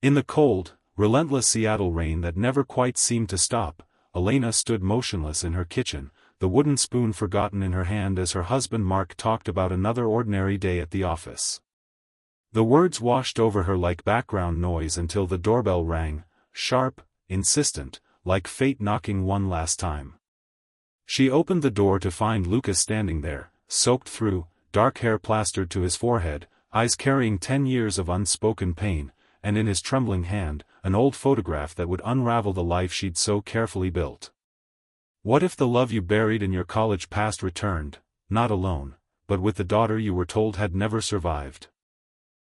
In the cold, relentless Seattle rain that never quite seemed to stop, Elena stood motionless in her kitchen, the wooden spoon forgotten in her hand as her husband Mark talked about another ordinary day at the office. The words washed over her like background noise until the doorbell rang, sharp, insistent, like fate knocking one last time. She opened the door to find Lucas standing there, soaked through, dark hair plastered to his forehead, eyes carrying 10 years of unspoken pain, and in his trembling hand, an old photograph that would unravel the life she'd so carefully built. What if the love you buried in your college past returned, not alone, but with the daughter you were told had never survived?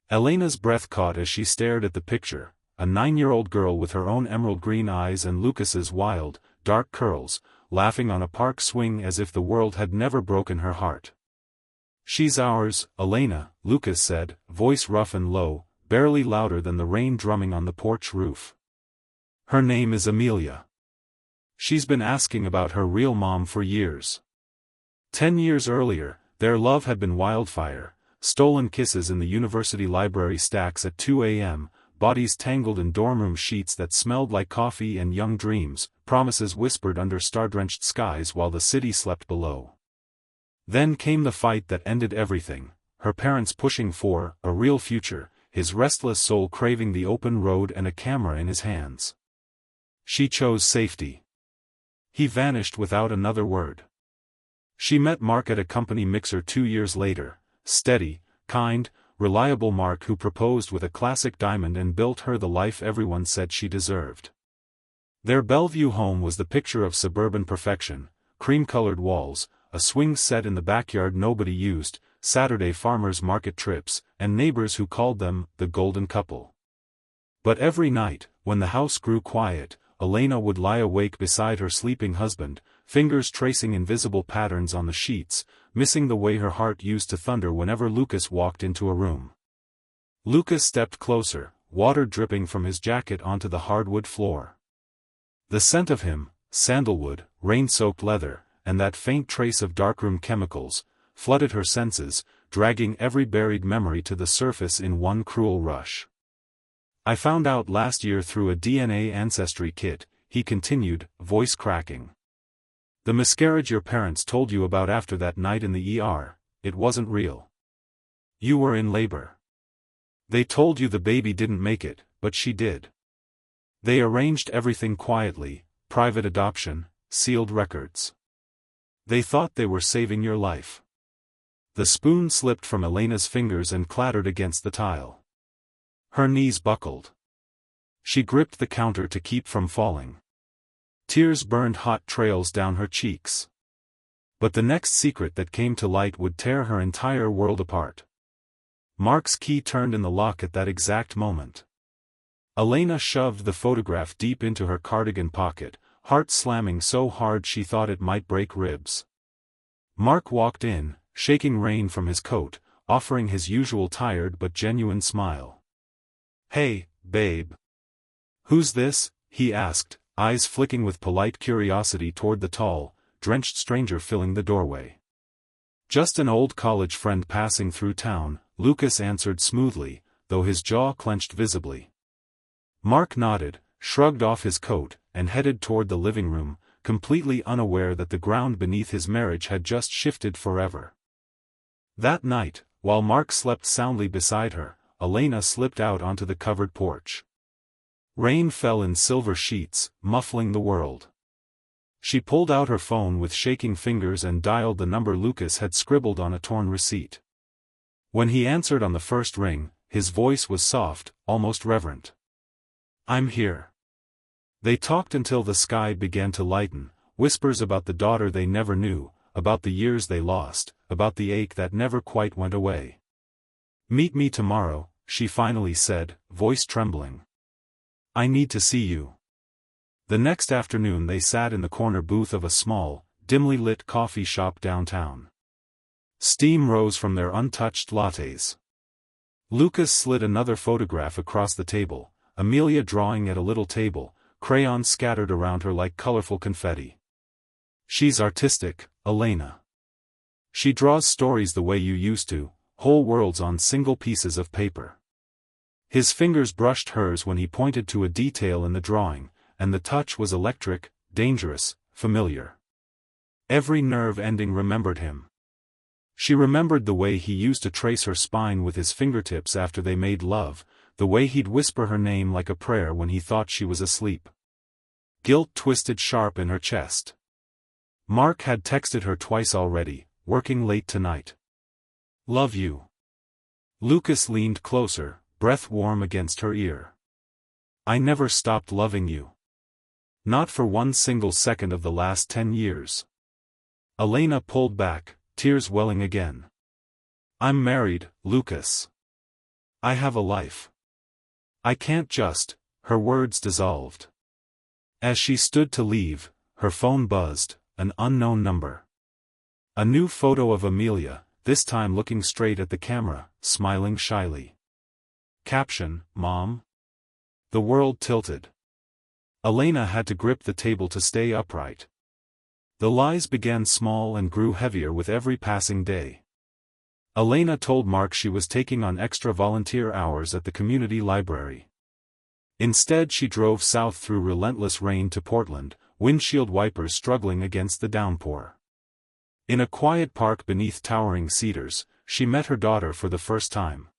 Elena's breath caught as she stared at the picture, a 9-year-old girl with her own emerald green eyes and Lucas's wild, dark curls, laughing on a park swing as if the world had never broken her heart. "She's ours, Elena," Lucas said, voice rough and low, barely louder than the rain drumming on the porch roof. "Her name is Amelia. She's been asking about her real mom for years." 10 years earlier, their love had been wildfire, stolen kisses in the university library stacks at 2 a.m., bodies tangled in dorm room sheets that smelled like coffee and young dreams, promises whispered under star-drenched skies while the city slept below. Then came the fight that ended everything, her parents pushing for a real future, his restless soul craving the open road and a camera in his hands. She chose safety. He vanished without another word. She met Mark at a company mixer 2 years later, steady, kind, reliable Mark who proposed with a classic diamond and built her the life everyone said she deserved. Their Bellevue home was the picture of suburban perfection, cream-colored walls, a swing set in the backyard nobody used, Saturday farmers market trips, and neighbors who called them the golden couple. But every night, when the house grew quiet, Elena would lie awake beside her sleeping husband, fingers tracing invisible patterns on the sheets, missing the way her heart used to thunder whenever Lucas walked into a room. Lucas stepped closer, water dripping from his jacket onto the hardwood floor. The scent of him, sandalwood, rain-soaked leather, and that faint trace of darkroom chemicals, flooded her senses, dragging every buried memory to the surface in one cruel rush. "I found out last year through a DNA ancestry kit," he continued, voice cracking. "The miscarriage your parents told you about after that night in the ER, it wasn't real. You were in labor. They told you the baby didn't make it, but she did. They arranged everything quietly, private adoption, sealed records. They thought they were saving your life." The spoon slipped from Elena's fingers and clattered against the tile. Her knees buckled. She gripped the counter to keep from falling. Tears burned hot trails down her cheeks. But the next secret that came to light would tear her entire world apart. Mark's key turned in the lock at that exact moment. Elena shoved the photograph deep into her cardigan pocket, heart slamming so hard she thought it might break ribs. Mark walked in, shaking rain from his coat, offering his usual tired but genuine smile. "Hey, babe. Who's this?" he asked, eyes flicking with polite curiosity toward the tall, drenched stranger filling the doorway. "Just an old college friend passing through town," Lucas answered smoothly, though his jaw clenched visibly. Mark nodded, shrugged off his coat, and headed toward the living room, completely unaware that the ground beneath his marriage had just shifted forever. That night, while Mark slept soundly beside her, Elena slipped out onto the covered porch. Rain fell in silver sheets, muffling the world. She pulled out her phone with shaking fingers and dialed the number Lucas had scribbled on a torn receipt. When he answered on the first ring, his voice was soft, almost reverent. "I'm here." They talked until the sky began to lighten, whispers about the daughter they never knew, about the years they lost, about the ache that never quite went away. "Meet me tomorrow," she finally said, voice trembling. "I need to see you." The next afternoon they sat in the corner booth of a small, dimly lit coffee shop downtown. Steam rose from their untouched lattes. Lucas slid another photograph across the table, Amelia drawing at a little table, crayons scattered around her like colorful confetti. "She's artistic, Elena. She draws stories the way you used to, whole worlds on single pieces of paper." His fingers brushed hers when he pointed to a detail in the drawing, and the touch was electric, dangerous, familiar. Every nerve ending remembered him. She remembered the way he used to trace her spine with his fingertips after they made love, the way he'd whisper her name like a prayer when he thought she was asleep. Guilt twisted sharp in her chest. Mark had texted her twice already, working late tonight. Love you. Lucas leaned closer, breath warm against her ear. I never stopped loving you. Not for one single second of the last 10 years. Elena pulled back, tears welling again. I'm married, Lucas. I have a life. I can't just. Her words dissolved. As she stood to leave, her phone buzzed, an unknown number. A new photo of Amelia, this time looking straight at the camera, smiling shyly. Caption, Mom? The world tilted. Elena had to grip the table to stay upright. The lies began small and grew heavier with every passing day. Elena told Mark she was taking on extra volunteer hours at the community library. Instead she drove south through relentless rain to Portland, windshield wipers struggling against the downpour. In a quiet park beneath towering cedars, she met her daughter for the first time.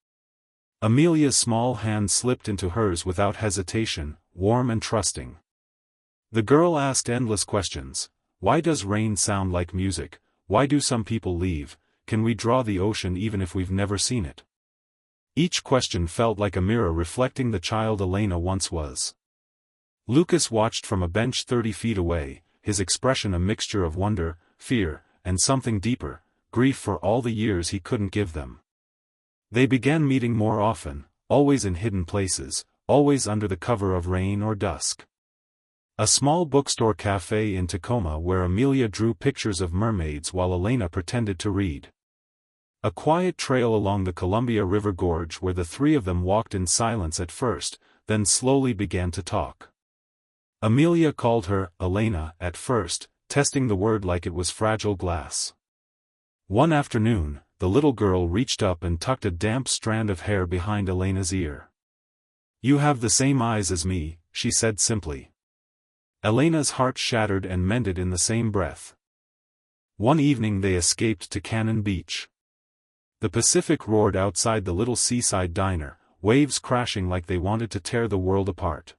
Amelia's small hand slipped into hers without hesitation, warm and trusting. The girl asked endless questions. Why does rain sound like music? Why do some people leave? Can we draw the ocean even if we've never seen it? Each question felt like a mirror reflecting the child Elena once was. Lucas watched from a bench 30 feet away, his expression a mixture of wonder, fear, and something deeper, grief for all the years he couldn't give them. They began meeting more often, always in hidden places, always under the cover of rain or dusk. A small bookstore cafe in Tacoma where Amelia drew pictures of mermaids while Elena pretended to read. A quiet trail along the Columbia River Gorge where the three of them walked in silence at first, then slowly began to talk. Amelia called her Elena at first, testing the word like it was fragile glass. One afternoon, the little girl reached up and tucked a damp strand of hair behind Elena's ear. You have the same eyes as me, she said simply. Elena's heart shattered and mended in the same breath. One evening they escaped to Cannon Beach. The Pacific roared outside the little seaside diner, waves crashing like they wanted to tear the world apart.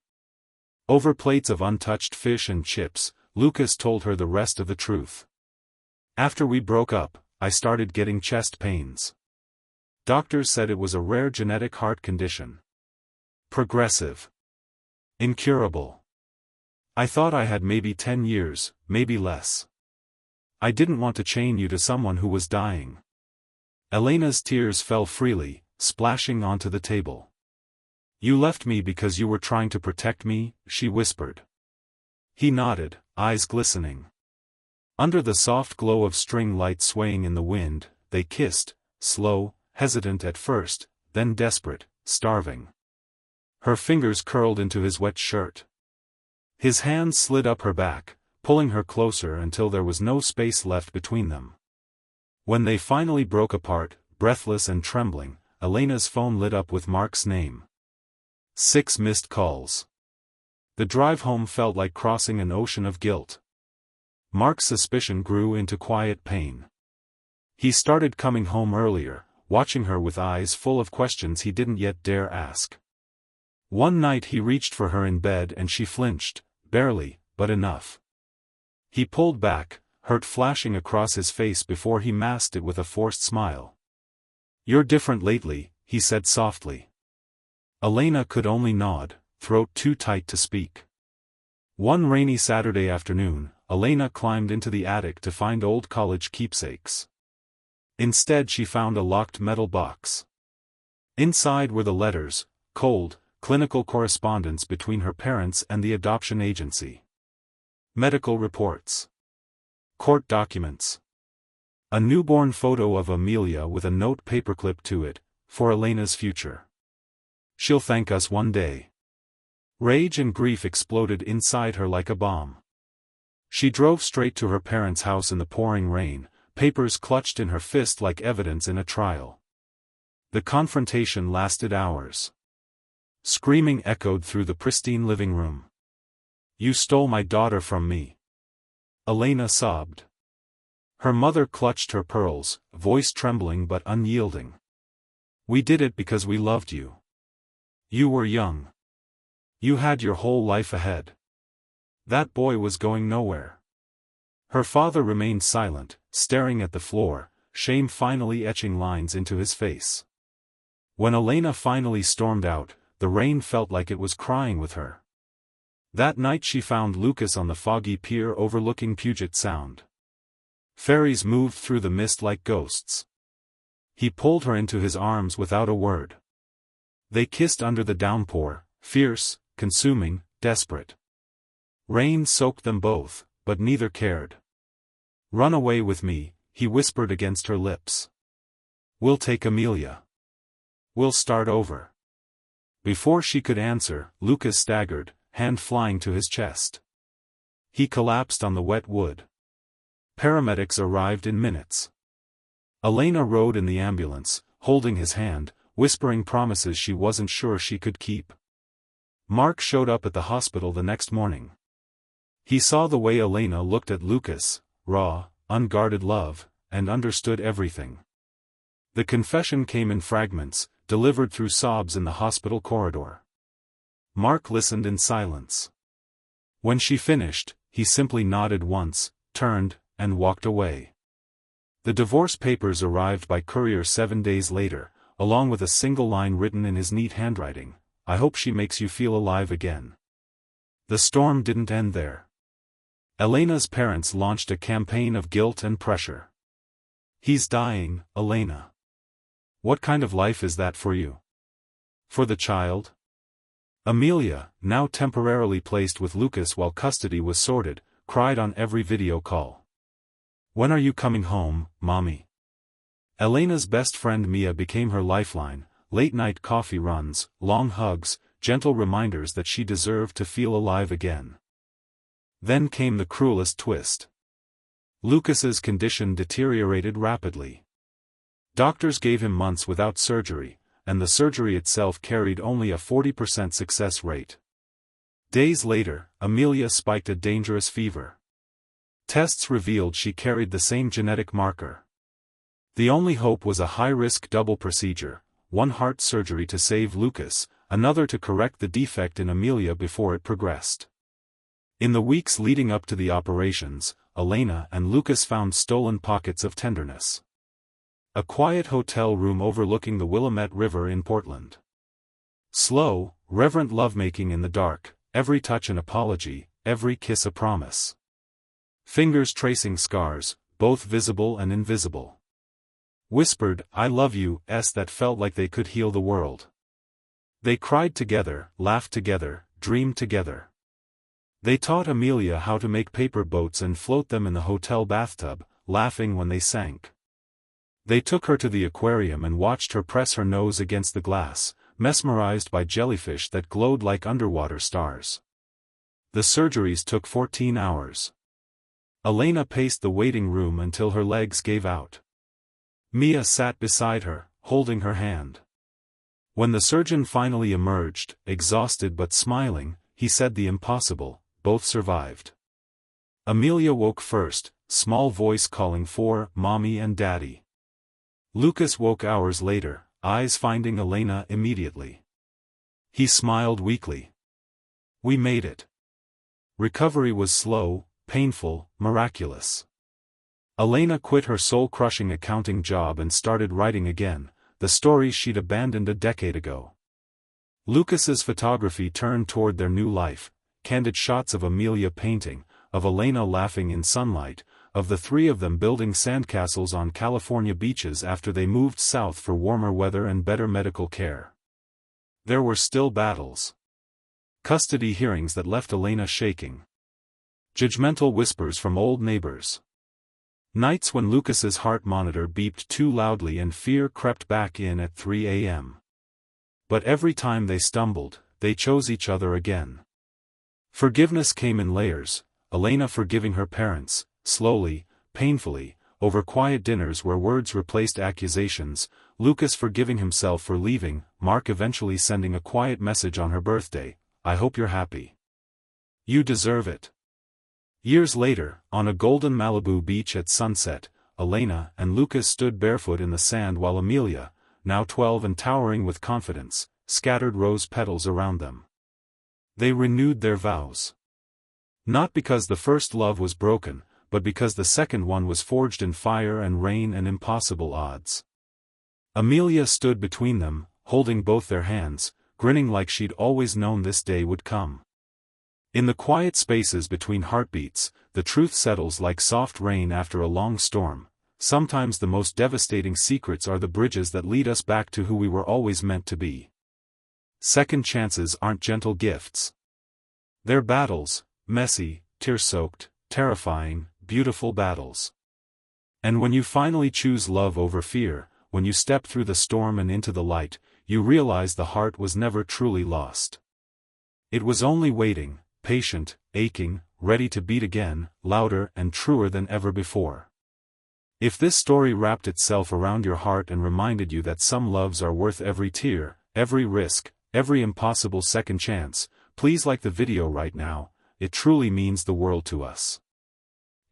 Over plates of untouched fish and chips, Lucas told her the rest of the truth. After we broke up, I started getting chest pains. Doctors said it was a rare genetic heart condition. Progressive. Incurable. I thought I had maybe 10 years, maybe less. I didn't want to chain you to someone who was dying. Elena's tears fell freely, splashing onto the table. You left me because you were trying to protect me, she whispered. He nodded, eyes glistening. Under the soft glow of string lights swaying in the wind, they kissed, slow, hesitant at first, then desperate, starving. Her fingers curled into his wet shirt. His hands slid up her back, pulling her closer until there was no space left between them. When they finally broke apart, breathless and trembling, Elena's phone lit up with Mark's name. 6 missed calls. The drive home felt like crossing an ocean of guilt. Mark's suspicion grew into quiet pain. He started coming home earlier, watching her with eyes full of questions he didn't yet dare ask. One night he reached for her in bed and she flinched, barely, but enough. He pulled back, hurt flashing across his face before he masked it with a forced smile. You're different lately, he said softly. Elena could only nod, throat too tight to speak. One rainy Saturday afternoon, Elena climbed into the attic to find old college keepsakes. Instead she found a locked metal box. Inside were the letters, cold, clinical correspondence between her parents and the adoption agency. Medical reports. Court documents. A newborn photo of Amelia with a note paperclip to it, for Elena's future. She'll thank us one day. Rage and grief exploded inside her like a bomb. She drove straight to her parents' house in the pouring rain, papers clutched in her fist like evidence in a trial. The confrontation lasted hours. Screaming echoed through the pristine living room. "You stole my daughter from me," Elena sobbed. Her mother clutched her pearls, voice trembling but unyielding. "We did it because we loved you. You were young. You had your whole life ahead. That boy was going nowhere." Her father remained silent, staring at the floor, shame finally etching lines into his face. When Elena finally stormed out, the rain felt like it was crying with her. That night she found Lucas on the foggy pier overlooking Puget Sound. Ferries moved through the mist like ghosts. He pulled her into his arms without a word. They kissed under the downpour, fierce, consuming, desperate. Rain soaked them both, but neither cared. "Run away with me," he whispered against her lips. "We'll take Amelia. We'll start over." Before she could answer, Lucas staggered, hand flying to his chest. He collapsed on the wet wood. Paramedics arrived in minutes. Elena rode in the ambulance, holding his hand, whispering promises she wasn't sure she could keep. Mark showed up at the hospital the next morning. He saw the way Elena looked at Lucas, raw, unguarded love, and understood everything. The confession came in fragments, delivered through sobs in the hospital corridor. Mark listened in silence. When she finished, he simply nodded once, turned, and walked away. The divorce papers arrived by courier 7 days later, along with a single line written in his neat handwriting: "I hope she makes you feel alive again." The storm didn't end there. Elena's parents launched a campaign of guilt and pressure. "He's dying, Elena. What kind of life is that for you? For the child?" Amelia, now temporarily placed with Lucas while custody was sorted, cried on every video call. "When are you coming home, Mommy?" Elena's best friend Mia became her lifeline, late-night coffee runs, long hugs, gentle reminders that she deserved to feel alive again. Then came the cruelest twist. Lucas's condition deteriorated rapidly. Doctors gave him months without surgery, and the surgery itself carried only a 40% success rate. Days later, Amelia spiked a dangerous fever. Tests revealed she carried the same genetic marker. The only hope was a high-risk double procedure, one heart surgery to save Lucas, another to correct the defect in Amelia before it progressed. In the weeks leading up to the operations, Elena and Lucas found stolen pockets of tenderness. A quiet hotel room overlooking the Willamette River in Portland. Slow, reverent lovemaking in the dark, every touch an apology, every kiss a promise. Fingers tracing scars, both visible and invisible. Whispered "I love you"s that felt like they could heal the world. They cried together, laughed together, dreamed together. They taught Amelia how to make paper boats and float them in the hotel bathtub, laughing when they sank. They took her to the aquarium and watched her press her nose against the glass, mesmerized by jellyfish that glowed like underwater stars. The surgeries took 14 hours. Elena paced the waiting room until her legs gave out. Mia sat beside her, holding her hand. When the surgeon finally emerged, exhausted but smiling, he said the impossible: both survived. Amelia woke first, small voice calling for Mommy and Daddy. Lucas woke hours later, eyes finding Elena immediately. He smiled weakly. "We made it." Recovery was slow, painful, miraculous. Elena quit her soul-crushing accounting job and started writing again, the stories she'd abandoned a decade ago. Lucas's photography turned toward their new life, candid shots of Amelia painting, of Elena laughing in sunlight, of the three of them building sandcastles on California beaches after they moved south for warmer weather and better medical care. There were still battles. Custody hearings that left Elena shaking. Judgmental whispers from old neighbors. Nights when Lucas's heart monitor beeped too loudly and fear crept back in at 3 a.m. But every time they stumbled, they chose each other again. Forgiveness came in layers, Elena forgiving her parents, slowly, painfully, over quiet dinners where words replaced accusations, Lucas forgiving himself for leaving, Mark eventually sending a quiet message on her birthday, "I hope you're happy. You deserve it." Years later, on a golden Malibu beach at sunset, Elena and Lucas stood barefoot in the sand while Amelia, now 12 and towering with confidence, scattered rose petals around them. They renewed their vows. Not because the first love was broken, but because the second one was forged in fire and rain and impossible odds. Amelia stood between them, holding both their hands, grinning like she'd always known this day would come. In the quiet spaces between heartbeats, the truth settles like soft rain after a long storm. Sometimes the most devastating secrets are the bridges that lead us back to who we were always meant to be. Second chances aren't gentle gifts. They're battles, messy, tear-soaked, terrifying, beautiful battles. And when you finally choose love over fear, when you step through the storm and into the light, you realize the heart was never truly lost. It was only waiting, patient, aching, ready to beat again, louder and truer than ever before. If this story wrapped itself around your heart and reminded you that some loves are worth every tear, every risk, every impossible second chance, please like the video right now, it truly means the world to us.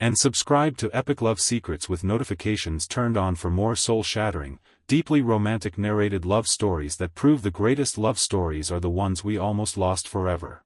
And subscribe to Epic Love Secrets with notifications turned on for more soul-shattering, deeply romantic narrated love stories that prove the greatest love stories are the ones we almost lost forever.